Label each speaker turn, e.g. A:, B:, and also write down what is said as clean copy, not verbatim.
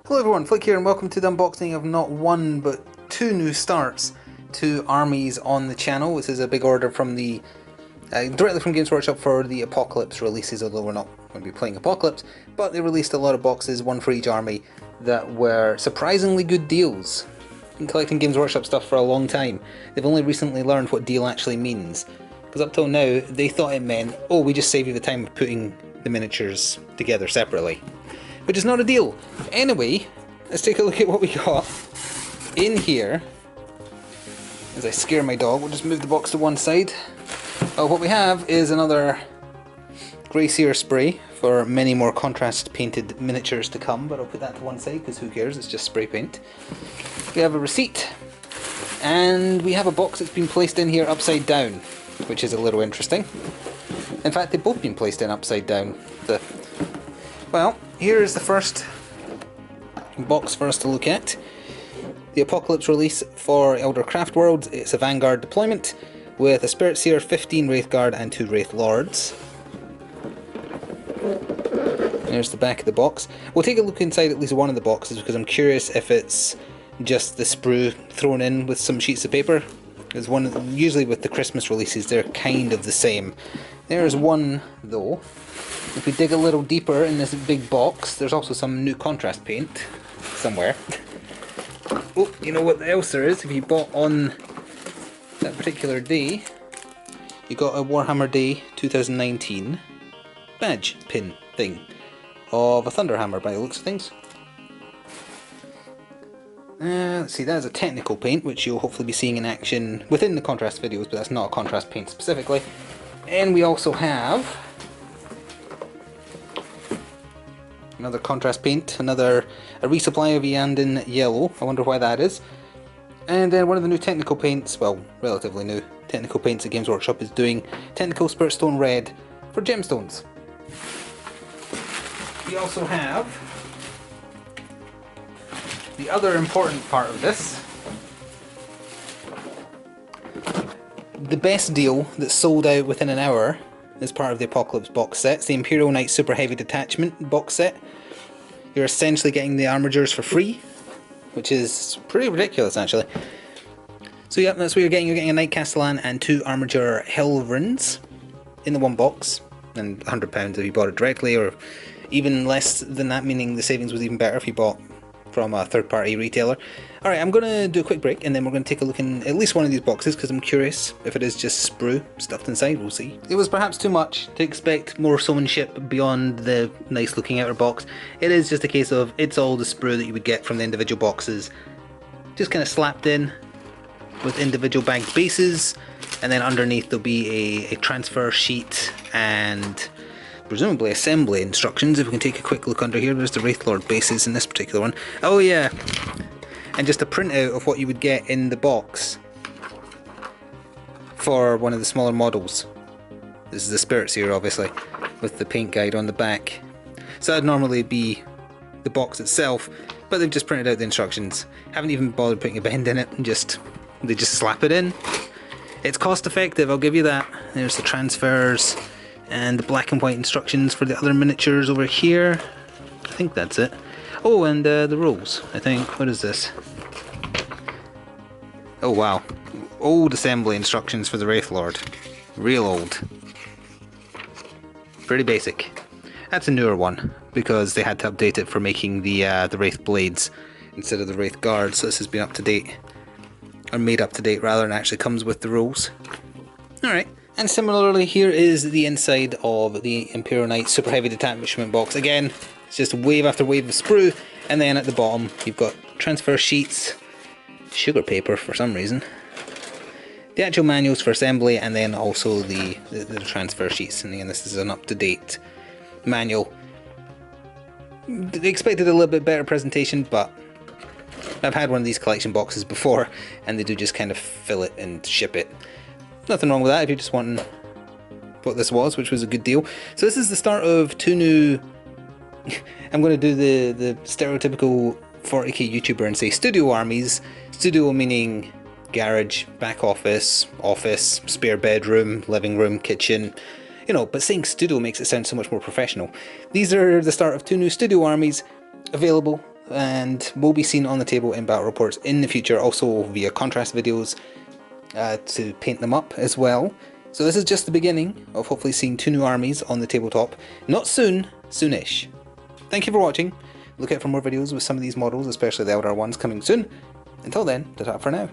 A: Hello everyone, Flick here and welcome to the unboxing of not one but two new starts to armies on the channel. This is a big order from the directly from Games Workshop for the Apocalypse releases, although we're not going to be playing Apocalypse, but they released a lot of boxes, one for each army, that were surprisingly good deals. Been collecting Games Workshop stuff for a long time. They've only recently learned what deal actually means, because up till now they thought it meant, oh, we just save you the time of putting the miniatures together separately. Which is not a deal. Anyway, let's take a look at what we got in here. As I scare my dog, we'll just move the box to one side. What we have is another Grey Seer spray for many more contrast painted miniatures to come, but I'll put that to one side because who cares, it's just spray paint. We have a receipt, and we have a box that's been placed in here upside down, which is a little interesting. In fact, they've both been placed in upside down. Well, here is the first box for us to look at. The Apocalypse release for Eldercraft Worlds. It's a Vanguard deployment with a Spirit Seer, 15 Wraith Guard and 2 Wraith Lords. There's the back of the box. We'll take a look inside at least one of the boxes because I'm curious if it's just the sprue thrown in with some sheets of paper. There's one, usually with the Christmas releases they're kind of the same. There's one though. If we dig a little deeper in this big box, there's also some new contrast paint somewhere. Oh, you know what else there is? If you bought on that particular day, you got a Warhammer Day 2019 badge pin thing of a Thunderhammer by the looks of things. Let's see, that is a technical paint, which you'll hopefully be seeing in action within the contrast videos, but that's not a contrast paint specifically. And we also have another contrast paint, a resupply of Yandin Yellow, I wonder why that is. And then one of the new technical paints, well, relatively new technical paints that Games Workshop is doing, Technical Spirit Stone Red for gemstones. We also have the other important part of this, the best deal that sold out within an hour as part of the Apocalypse box set. It's the Imperial Knights Super Heavy Detachment box set. You're essentially getting the armigers for free, which is pretty ridiculous actually. So yeah, that's what you're getting. You're getting a Knight Castellan and 2 Armiger Helvrins in the one box, and £100 if you bought it directly, or even less than that, meaning the savings was even better if you bought from a third-party retailer. Alright, I'm going to do a quick break and then we're going to take a look in at least one of these boxes because I'm curious if it is just sprue stuffed inside, we'll see. It was perhaps too much to expect more seamanship beyond the nice looking outer box. It is just a case of, it's all the sprue that you would get from the individual boxes, just kind of slapped in with individual bagged bases, and then underneath there'll be a transfer sheet and presumably assembly instructions. If we can take a quick look under here, there's the Wraith Lord bases in this particular one. Oh yeah, and just a printout of what you would get in the box for one of the smaller models. This is the Spirit Seer obviously, with the paint guide on the back. So that'd normally be the box itself, but they've just printed out the instructions. Haven't even bothered putting a bend in it, they just slap it in. It's cost effective, I'll give you that. There's the transfers and the black and white instructions for the other miniatures over here. I think that's it. Oh, and the rules, I think. What is this? Oh wow. Old assembly instructions for the Wraith Lord. Real old. Pretty basic. That's a newer one, because they had to update it for making the Wraith Blades instead of the Wraith Guard, so this has been up to date. Or made up to date rather, and actually comes with the rules. Alright. And similarly, here is the inside of the Imperial Knights Super Heavy Detachment box. Again, it's just wave after wave of sprue, and then at the bottom you've got transfer sheets, sugar paper for some reason, the actual manuals for assembly, and then also the transfer sheets. And again, this is an up-to-date manual. They expected a little bit better presentation, but I've had one of these collection boxes before, and they do just kind of fill it and ship it. Nothing wrong with that if you're just wanting what this was, which was a good deal. So this is the start of 2 new... I'm going to do the stereotypical 40k YouTuber and say studio armies. Studio meaning garage, back office, office, spare bedroom, living room, kitchen. You know, but saying studio makes it sound so much more professional. These are the start of 2 new studio armies available and will be seen on the table in battle reports in the future, also via contrast videos to paint them up as well. So this is just the beginning of hopefully seeing 2 new armies on the tabletop. Not soon, soonish. Thank you for watching. Look out for more videos with some of these models, especially the Elder ones, coming soon. Until then, ta-ta for now.